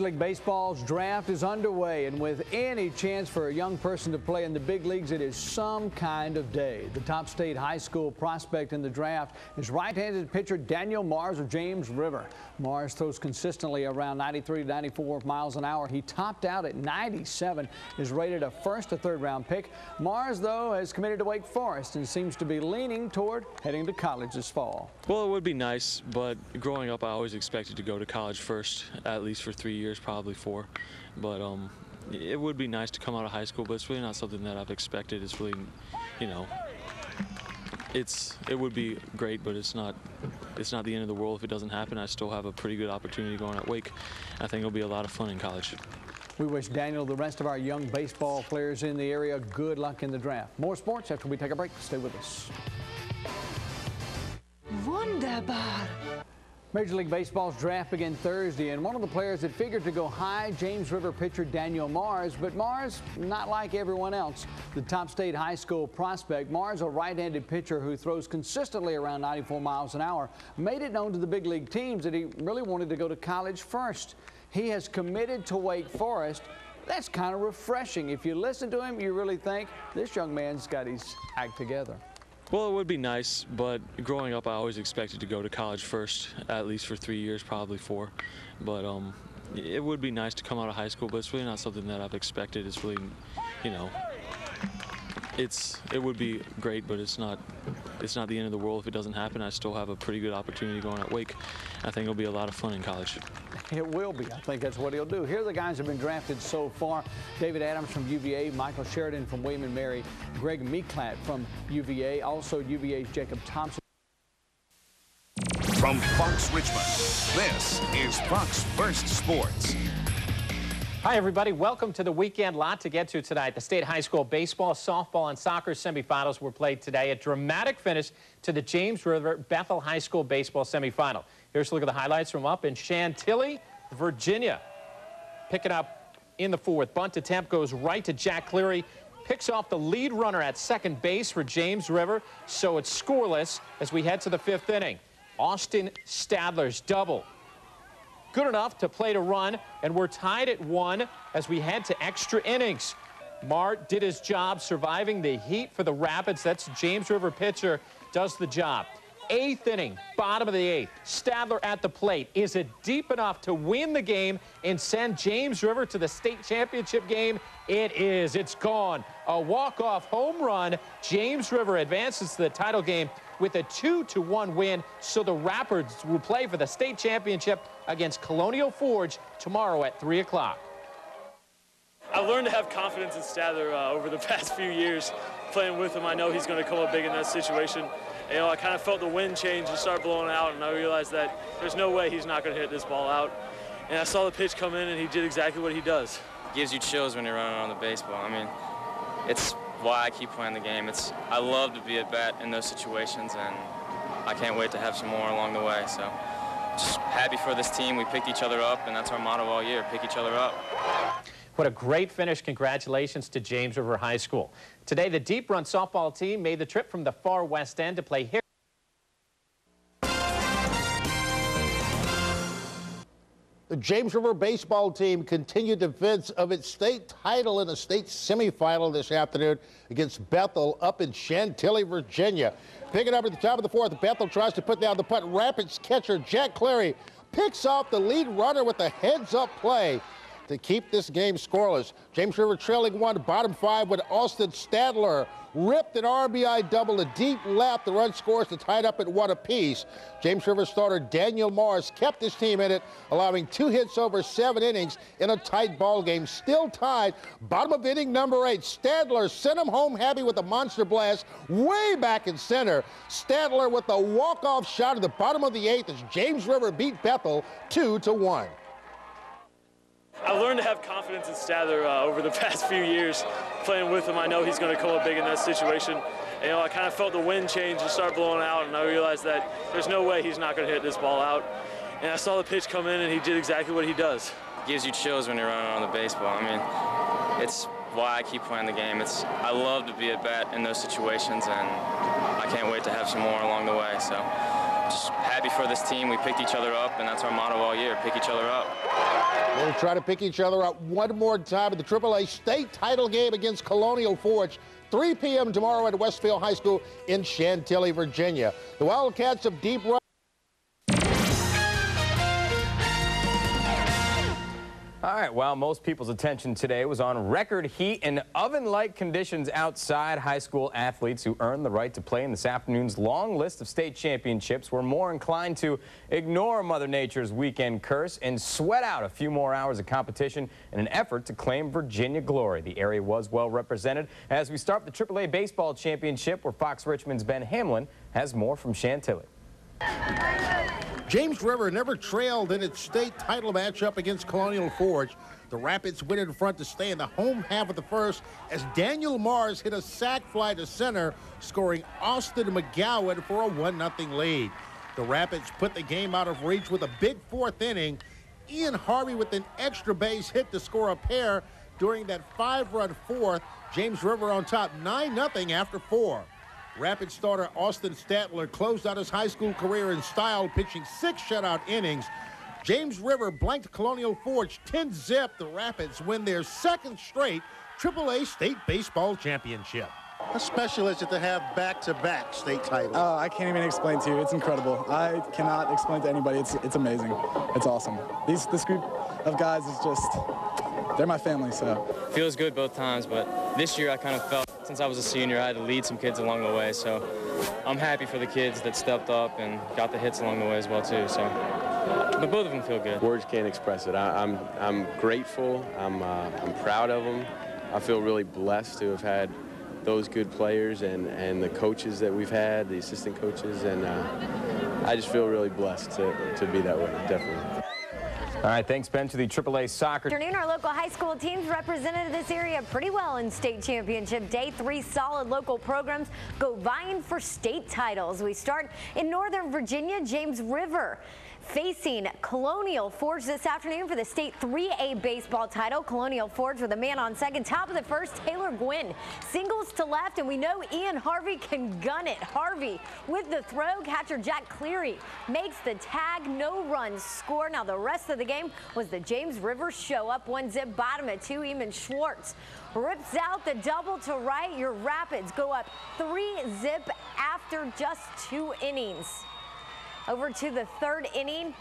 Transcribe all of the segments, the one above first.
Major League Baseball's draft is underway, and with any chance for a young person to play in the big leagues, it is some kind of day. The top state high school prospect in the draft is right-handed pitcher Daniel Mars of James River. Mars throws consistently around 93 to 94 miles an hour. He topped out at 97, is rated a first to third round pick. Mars, though, has committed to Wake Forest and seems to be leaning toward heading to college this fall. Well, it would be nice, but growing up, I always expected to go to college first, at least for 3 years, probably 4. But it would be nice to come out of high school, but it's really not something that I've expected. It's really, you know, it would be great, but it's not the end of the world if it doesn't happen. I still have a pretty good opportunity going at Wake. I think it'll be a lot of fun in college. We wish Daniel, the rest of our young baseball players in the area, good luck in the draft. More sports after we take a break. Stay with us. Wunderbar. Major League Baseball's draft began Thursday, and one of the players that figured to go high, James River pitcher Daniel Mars. But Mars, not like everyone else. The top state high school prospect, Mars, a right-handed pitcher who throws consistently around 94 miles an hour, made it known to the big league teams that he really wanted to go to college first. He has committed to Wake Forest. That's kind of refreshing. If you listen to him, you really think this young man's got his act together. Well, it would be nice, but growing up, I always expected to go to college first, at least for 3 years, probably 4. But it would be nice to come out of high school, but it's really not something that I've expected. It's really, you know, it would be great, but it's not the end of the world if it doesn't happen. I still have a pretty good opportunity going at Wake. I think it'll be a lot of fun in college. It will be. I think that's what he'll do. Here are the guys who have been drafted so far. David Adams from UVA, Michael Sheridan from William & Mary, Greg Meeklat from UVA, also UVA's Jacob Thompson. From Fox Richmond, this is Fox First Sports. Hi, everybody. Welcome to the weekend. Lot to get to tonight. The state high school baseball, softball, and soccer semifinals were played today. A dramatic finish to the James River Bethel High School baseball semifinal. Here's a look at the highlights from up in Chantilly, Virginia. Picking up in the fourth. Bunt attempt goes right to Jack Cleary. Picks off the lead runner at second base for James River. So it's scoreless as we head to the fifth inning. Austin Stadler's double. Good enough to play to run, and we're tied at 1 as we head to extra innings. Mart did his job surviving the heat for the Rapids. That's James River pitcher does the job. Eighth inning, bottom of the eighth. Stadler at the plate. Is it deep enough to win the game and send James River to the state championship game? It is. It's gone. A walk-off home run. James River advances to the title game with a 2-1 win, so the Rapids will play for the state championship against Colonial Forge tomorrow at 3 o'clock. I've learned to have confidence in Stadler over the past few years. Playing with him, I know he's going to come up big in that situation. You know, I kind of felt the wind change and start blowing out, and I realized that there's no way he's not going to hit this ball out. And I saw the pitch come in, and he did exactly what he does. It gives you chills when you're running on the baseball. I mean, it's why I keep playing the game. I love to be at bat in those situations, and I can't wait to have some more along the way. So just happy for this team. We picked each other up, and that's our motto all year, pick each other up. What a great finish. Congratulations to James River High School. Today, the Deep Run softball team made the trip from the far west end to play here. The James River baseball team continued defense of its state title in a state semifinal this afternoon against Bethel up in Chantilly, Virginia. Picking up at the top of the fourth, Bethel tries to put down the punt. Rapids catcher Jack Cleary picks off the lead runner with a heads-up play to keep this game scoreless. James River trailing 1, bottom 5 with Austin Stadler ripped an RBI double to deep left. The run scores to tie it up at 1 apiece. James River starter Daniel Mars kept his team in it, allowing 2 hits over 7 innings in a tight ball game. Still tied, bottom of inning number 8. Stadler sent him home happy with a monster blast way back in center. Stadler with the walk-off shot at the bottom of the 8th as James River beat Bethel 2-1. I've learned to have confidence in Stadler over the past few years. Playing with him, I know he's going to come up big in that situation. You know, I kind of felt the wind change and start blowing out, and I realized that there's no way he's not going to hit this ball out. And I saw the pitch come in, and he did exactly what he does. It gives you chills when you're running on the baseball. I mean, it's why I keep playing the game. I love to be at bat in those situations, and I can't wait to have some more along the way. So just happy for this team. We picked each other up, and that's our motto all year, pick each other up. We'll try to pick each other up one more time at the AAA state title game against Colonial Forge. 3 p.m. tomorrow at Westfield High School in Chantilly, Virginia. The Wildcats of Deep Run. All right, well, most people's attention today was on record heat and oven-like conditions outside. High school athletes who earned the right to play in this afternoon's long list of state championships were more inclined to ignore Mother Nature's weekend curse and sweat out a few more hours of competition in an effort to claim Virginia glory. The area was well represented as we start the AAA Baseball Championship, where Fox Richmond's Ben Hamlin has more from Chantilly. James River never trailed in its state title matchup against Colonial Forge. The Rapids went in front to stay in the home half of the first as Daniel Mars hit a sac fly to center, scoring Austin McGowan for a 1-0 lead. The Rapids put the game out of reach with a big fourth inning. Ian Harvey with an extra base hit to score a pair during that 5-run fourth. James River on top 9-0 after 4. Rapid starter Austin Statler closed out his high school career in style, pitching 6 shutout innings. James River blanked Colonial Forge 10-zip. The Rapids win their second straight AAA state baseball championship. How special is it to have back-to-back state titles? I can't even explain to you. It's incredible. I cannot explain to anybody. It's amazing. It's awesome. This group of guys is just, they're my family, so. Feels good both times, but this year I kind of felt, since I was a senior, I had to lead some kids along the way, so I'm happy for the kids that stepped up and got the hits along the way as well, too, so. But both of them feel good. Words can't express it. I'm grateful. I'm proud of them. I feel really blessed to have had those good players and the coaches that we've had, the assistant coaches, and I just feel really blessed to be that way, definitely. All right, thanks, Ben, to the AAA soccer. Afternoon, our local high school teams represented this area pretty well in state championship day. 3 solid local programs go vying for state titles. We start in Northern Virginia. James River facing Colonial Forge this afternoon for the state 3A baseball title. Colonial Forge with a man on second. Top of the first, Taylor Gwynn singles to left, and we know Ian Harvey can gun it. Harvey with the throw. Catcher Jack Cleary makes the tag. No runs scored. Now the rest of the game was the James River show. Up 1-zip, bottom at 2. Eamon Schwartz rips out the double to right. Your Rapids go up 3-zip after just 2 innings. Over to the 3rd inning.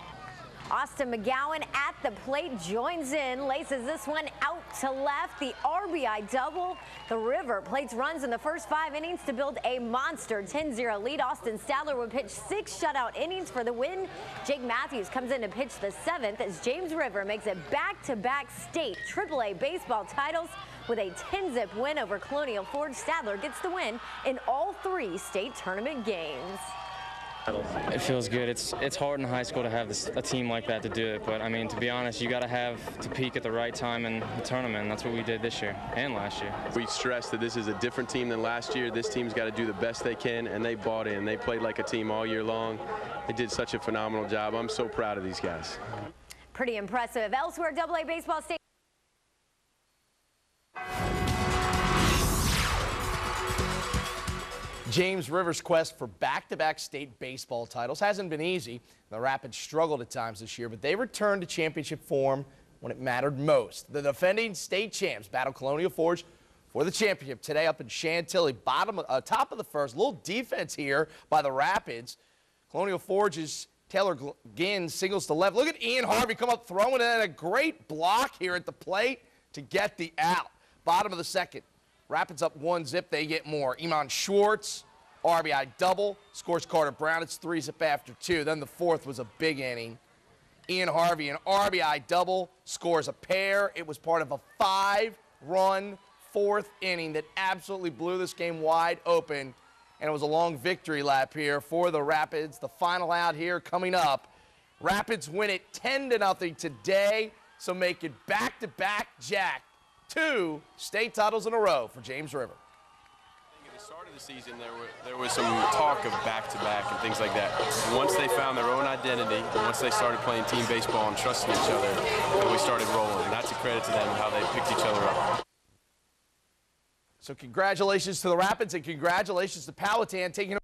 Austin McGowan at the plate, joins in, laces this one out to left. The RBI double. The River plates runs in the first 5 innings to build a monster 10-0 lead. Austin Statler would pitch 6 shutout innings for the win. Jake Matthews comes in to pitch the 7th as James River makes it back-to-back state AAA baseball titles with a 10-zip win over Colonial Forge. Statler gets the win in all 3 state tournament games. It feels good. It's hard in high school to have a team like that to do it, but I mean, to be honest, you got to have to peak at the right time in the tournament, and that's what we did this year and last year. We stress that this is a different team than last year. This team's got to do the best they can, and they bought in. They played like a team all year long. They did such a phenomenal job. I'm so proud of these guys. Pretty impressive. Elsewhere, AA baseball state. James River's quest for back-to-back state baseball titles hasn't been easy. The Rapids struggled at times this year, but they returned to championship form when it mattered most. The defending state champs battle Colonial Forge for the championship today up in Chantilly. Top of the first, little defense here by the Rapids. Colonial Forge's Taylor Gwynn singles to left. Look at Ian Harvey come up throwing it, and a great block here at the plate to get the out. Bottom of the second. Rapids up 1-zip, they get more. Eamon Schwartz, RBI double, scores Carter Brown. It's 3-zip after 2. Then the 4th was a big inning. Ian Harvey, an RBI double, scores a pair. It was part of a 5-run 4th inning that absolutely blew this game wide open. And it was a long victory lap here for the Rapids. The final out here coming up. Rapids win it 10-0 today, so make it back-to-back, Jack. 2 state titles in a row for James River. At the start of the season, there was some talk of back-to-back and things like that. And once they found their own identity, and once they started playing team baseball and trusting each other, then we started rolling. And that's a credit to them, how they picked each other up. So congratulations to the Rapids and congratulations to Powhatan taking